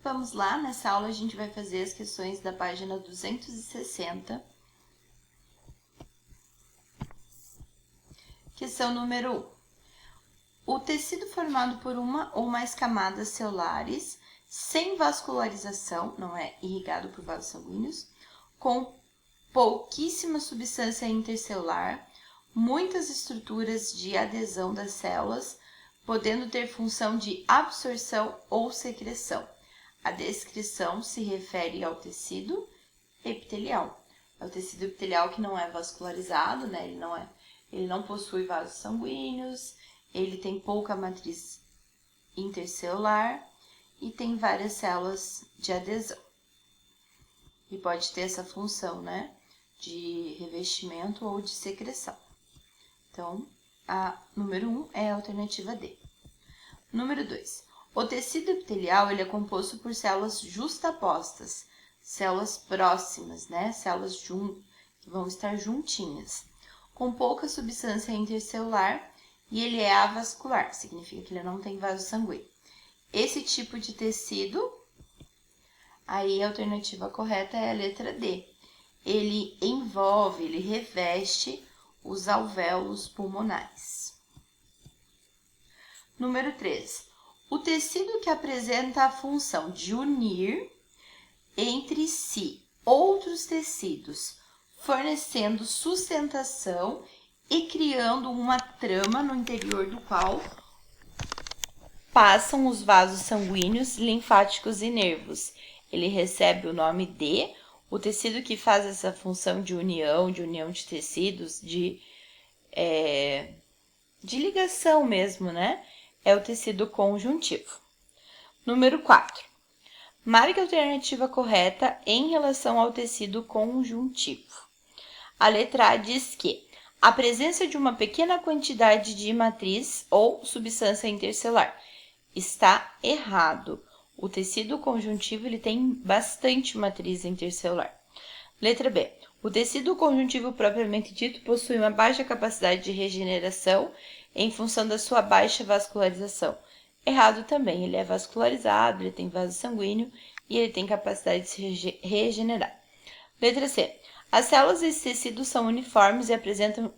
Vamos lá, nessa aula a gente vai fazer as questões da página 260. Questão número 1. O tecido formado por uma ou mais camadas celulares, sem vascularização, não é irrigado por vasos sanguíneos, com pouquíssima substância intercelular, muitas estruturas de adesão das células, podendo ter função de absorção ou secreção. A descrição se refere ao tecido epitelial. É o tecido epitelial que não é vascularizado, né? Ele não possui vasos sanguíneos, ele tem pouca matriz intercelular e tem várias células de adesão. E pode ter essa função, né? De revestimento ou de secreção. Então, a número 1 é a alternativa D. Número 2. O tecido epitelial ele é composto por células justapostas, células próximas, né? Células que vão estar juntinhas, com pouca substância intercelular e ele é avascular, significa que ele não tem vaso sanguíneo. Esse tipo de tecido, aí a alternativa correta é a letra D. Ele envolve, ele reveste os alvéolos pulmonares. Número 3. O tecido que apresenta a função de unir entre si outros tecidos, fornecendo sustentação e criando uma trama no interior do qual passam os vasos sanguíneos, linfáticos e nervos. Ele recebe o nome de o tecido que faz essa função de união de tecidos, de ligação mesmo, né? É o tecido conjuntivo. Número 4. Marque a alternativa correta em relação ao tecido conjuntivo. A letra A diz que a presença de uma pequena quantidade de matriz ou substância intercelular. Está errado. O tecido conjuntivo ele tem bastante matriz intercelular. Letra B. O tecido conjuntivo propriamente dito possui uma baixa capacidade de regeneração em função da sua baixa vascularização. Errado também, ele é vascularizado, ele tem vaso sanguíneo e ele tem capacidade de se regenerar. Letra C. As células desse tecido são uniformes e apresentam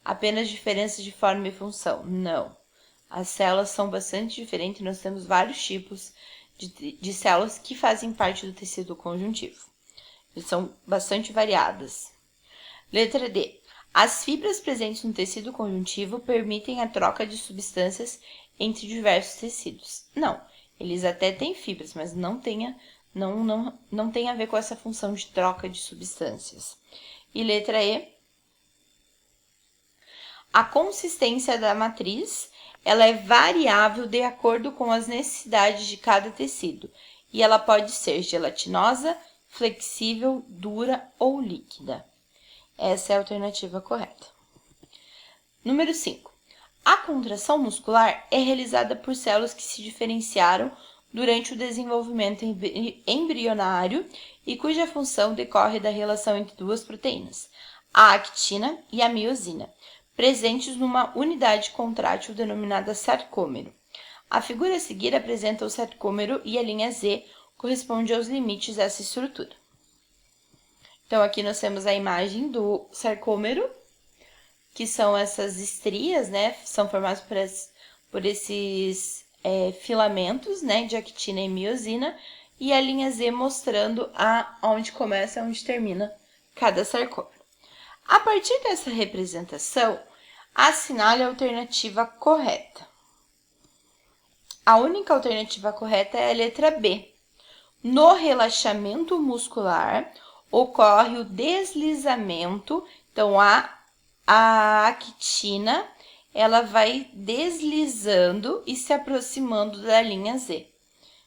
apenas diferenças de forma e função. Não. As células são bastante diferentes, nós temos vários tipos de células que fazem parte do tecido conjuntivo. Eles são bastante variadas. Letra D. As fibras presentes no tecido conjuntivo permitem a troca de substâncias entre diversos tecidos. Não, eles até têm fibras, mas não tem a ver com essa função de troca de substâncias. E letra E. A consistência da matriz ela é variável de acordo com as necessidades de cada tecido e ela pode ser gelatinosa, flexível, dura ou líquida. Essa é a alternativa correta. Número 5. A contração muscular é realizada por células que se diferenciaram durante o desenvolvimento embrionário e cuja função decorre da relação entre duas proteínas, a actina e a miosina, presentes numa unidade contrátil denominada sarcômero. A figura a seguir apresenta o sarcômero e a linha Z corresponde aos limites dessa estrutura. Então, aqui nós temos a imagem do sarcômero, que são essas estrias, né? São formadas por esses filamentos, né? De actina e miosina, e a linha Z mostrando onde começa e onde termina cada sarcômero. A partir dessa representação, assinale a alternativa correta. A única alternativa correta é a letra B. No relaxamento muscular, ocorre o deslizamento, então a actina ela vai deslizando e se aproximando da linha Z.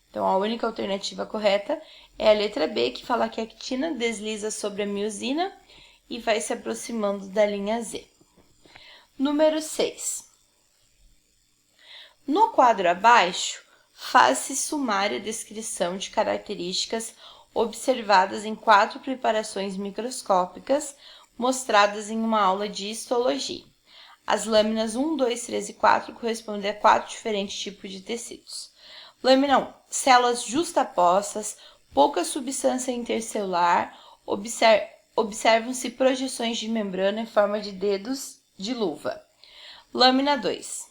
Então, a única alternativa correta é a letra B, que fala que a actina desliza sobre a miosina e vai se aproximando da linha Z. Número 6. No quadro abaixo, faz-se sumária descrição de características observadas em 4 preparações microscópicas mostradas em uma aula de histologia. As lâminas 1, 2, 3 e 4 correspondem a 4 diferentes tipos de tecidos. Lâmina 1. Células justapostas, pouca substância intercelular, observam-se projeções de membrana em forma de dedos de luva. Lâmina 2.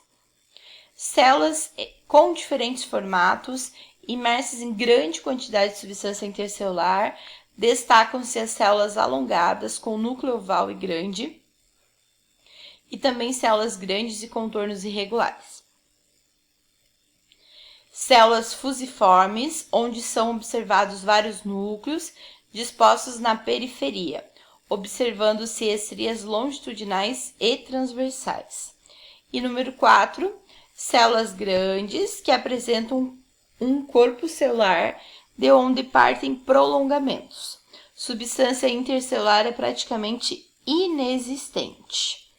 Células com diferentes formatos, imersas em grande quantidade de substância intercelular, destacam-se as células alongadas com núcleo oval e grande, e também células grandes e contornos irregulares. Células fusiformes, onde são observados vários núcleos dispostos na periferia, observando-se estrias longitudinais e transversais. E número 4, células grandes que apresentam um corpo celular de onde partem prolongamentos. Substância intercelular é praticamente inexistente.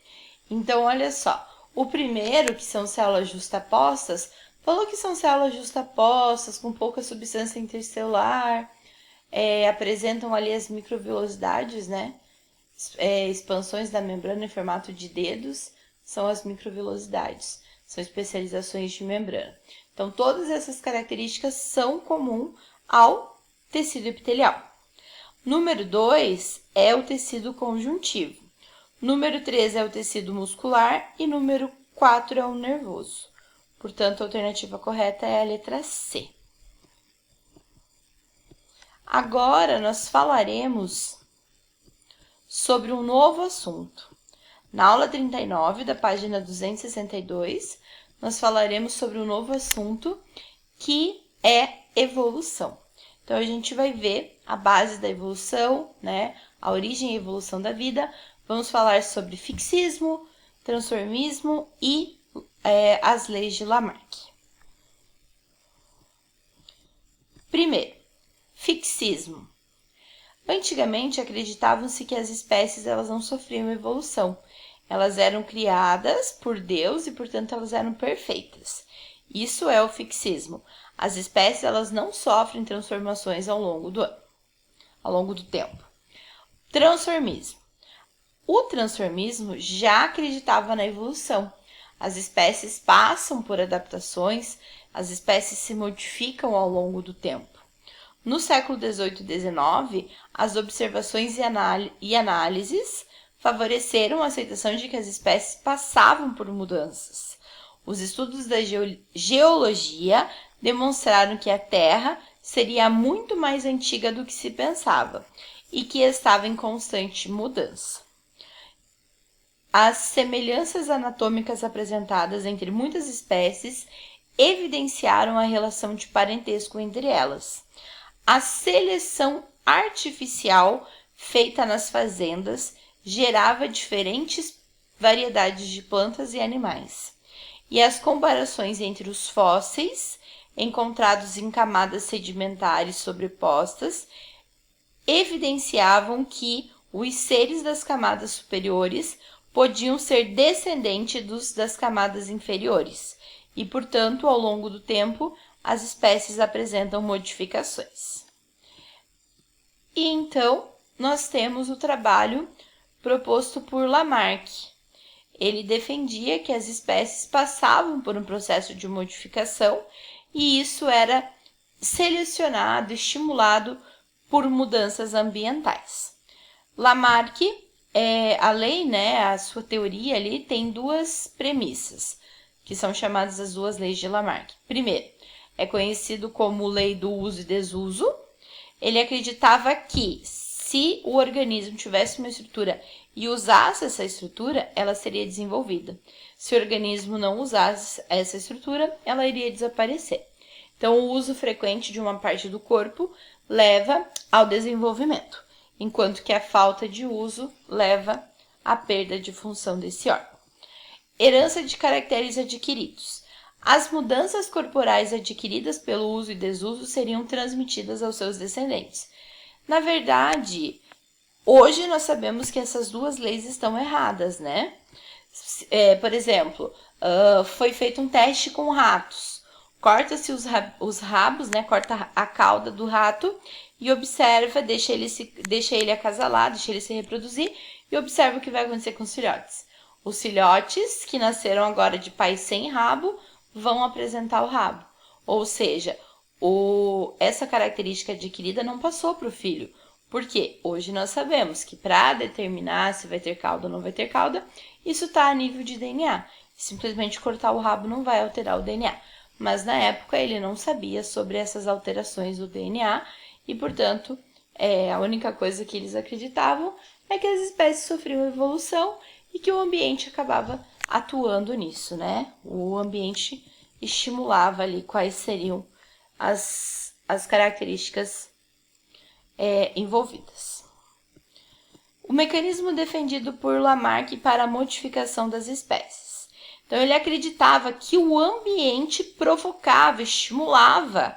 Então, olha só, o primeiro, que são células justapostas, falou que são células justapostas com pouca substância intercelular, apresentam ali as microvilosidades, né? Expansões da membrana em formato de dedos são as microvilosidades, são especializações de membrana. Então, todas essas características são comuns ao tecido epitelial. Número 2 é o tecido conjuntivo. Número 3 é o tecido muscular e número 4 é o nervoso. Portanto, a alternativa correta é a letra C. Agora, nós falaremos sobre um novo assunto. Na aula 39, da página 262, nós falaremos sobre um novo assunto que é evolução. Então, a gente vai ver a base da evolução, né? A origem e evolução da vida. Vamos falar sobre fixismo, transformismo e as leis de Lamarck. Primeiro, fixismo. Antigamente, acreditavam-se que as espécies elas não sofriam evolução. Elas eram criadas por Deus e, portanto, elas eram perfeitas. Isso é o fixismo. As espécies elas não sofrem transformações ao longo do tempo. Transformismo. O transformismo já acreditava na evolução. As espécies passam por adaptações, as espécies se modificam ao longo do tempo. No século XVIII e XIX, as observações e análises favoreceram a aceitação de que as espécies passavam por mudanças. Os estudos da geologia demonstraram que a Terra seria muito mais antiga do que se pensava e que estava em constante mudança. As semelhanças anatômicas apresentadas entre muitas espécies evidenciaram a relação de parentesco entre elas. A seleção artificial feita nas fazendas gerava diferentes variedades de plantas e animais. E as comparações entre os fósseis, encontrados em camadas sedimentares sobrepostas, evidenciavam que os seres das camadas superiores podiam ser descendentes das camadas inferiores e, portanto, ao longo do tempo, as espécies apresentam modificações. E então, nós temos o trabalho proposto por Lamarck. Ele defendia que as espécies passavam por um processo de modificação e isso era selecionado, estimulado por mudanças ambientais. Lamarck, a lei, né, a sua teoria ali tem duas premissas, que são chamadas as duas leis de Lamarck. Primeiro, é conhecido como lei do uso e desuso. Ele acreditava que se o organismo tivesse uma estrutura e usasse essa estrutura, ela seria desenvolvida. Se o organismo não usasse essa estrutura, ela iria desaparecer. Então, o uso frequente de uma parte do corpo leva ao desenvolvimento, enquanto que a falta de uso leva à perda de função desse órgão. Herança de caracteres adquiridos. As mudanças corporais adquiridas pelo uso e desuso seriam transmitidas aos seus descendentes. Na verdade, hoje nós sabemos que essas duas leis estão erradas, né? Por exemplo, foi feito um teste com ratos. Corta-se os rabos, né? Corta a cauda do rato e observa, deixa ele acasalar, deixa ele se reproduzir e observa o que vai acontecer com os filhotes. Os filhotes que nasceram agora de pais sem rabo vão apresentar o rabo. Ou seja, essa característica adquirida não passou para o filho. Porque hoje nós sabemos que para determinar se vai ter cauda ou não vai ter cauda, isso está a nível de DNA. Simplesmente cortar o rabo não vai alterar o DNA. Mas na época ele não sabia sobre essas alterações do DNA e, portanto, a única coisa que eles acreditavam é que as espécies sofriam evolução e que o ambiente acabava atuando nisso, né? O ambiente estimulava ali quais seriam as características envolvidas. O mecanismo defendido por Lamarck para a modificação das espécies. Então, ele acreditava que o ambiente provocava, estimulava,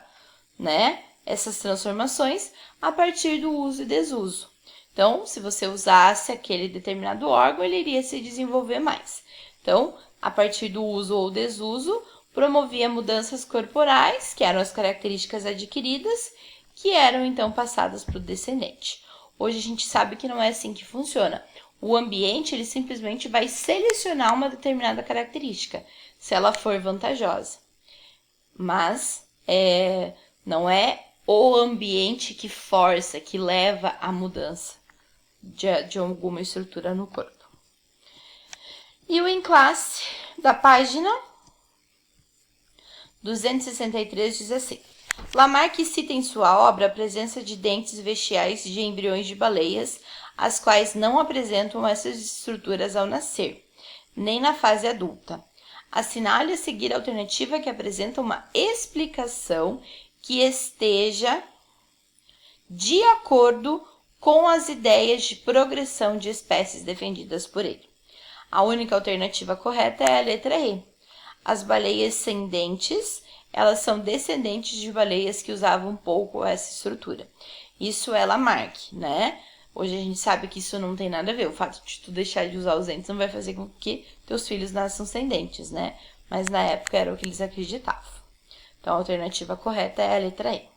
né, essas transformações a partir do uso e desuso. Então, se você usasse aquele determinado órgão, ele iria se desenvolver mais. Então, a partir do uso ou desuso, promovia mudanças corporais, que eram as características adquiridas, que eram então passadas para o descendente. Hoje a gente sabe que não é assim que funciona. O ambiente, ele simplesmente vai selecionar uma determinada característica, se ela for vantajosa. Mas não é o ambiente que força, que leva à mudança de alguma estrutura no corpo. E o em classe da página 263 diz assim: Lamarck cita em sua obra a presença de dentes vestiais de embriões de baleias, as quais não apresentam essas estruturas ao nascer, nem na fase adulta. Assinale a seguir a alternativa que apresenta uma explicação que esteja de acordo com as ideias de progressão de espécies defendidas por ele. A única alternativa correta é a letra E. As baleias sem dentes, elas são descendentes de baleias que usavam pouco essa estrutura. Isso é Lamarck, né? Hoje a gente sabe que isso não tem nada a ver. O fato de tu deixar de usar os dentes não vai fazer com que teus filhos nasçam sem dentes, né? Mas na época era o que eles acreditavam. Então a alternativa correta é a letra E.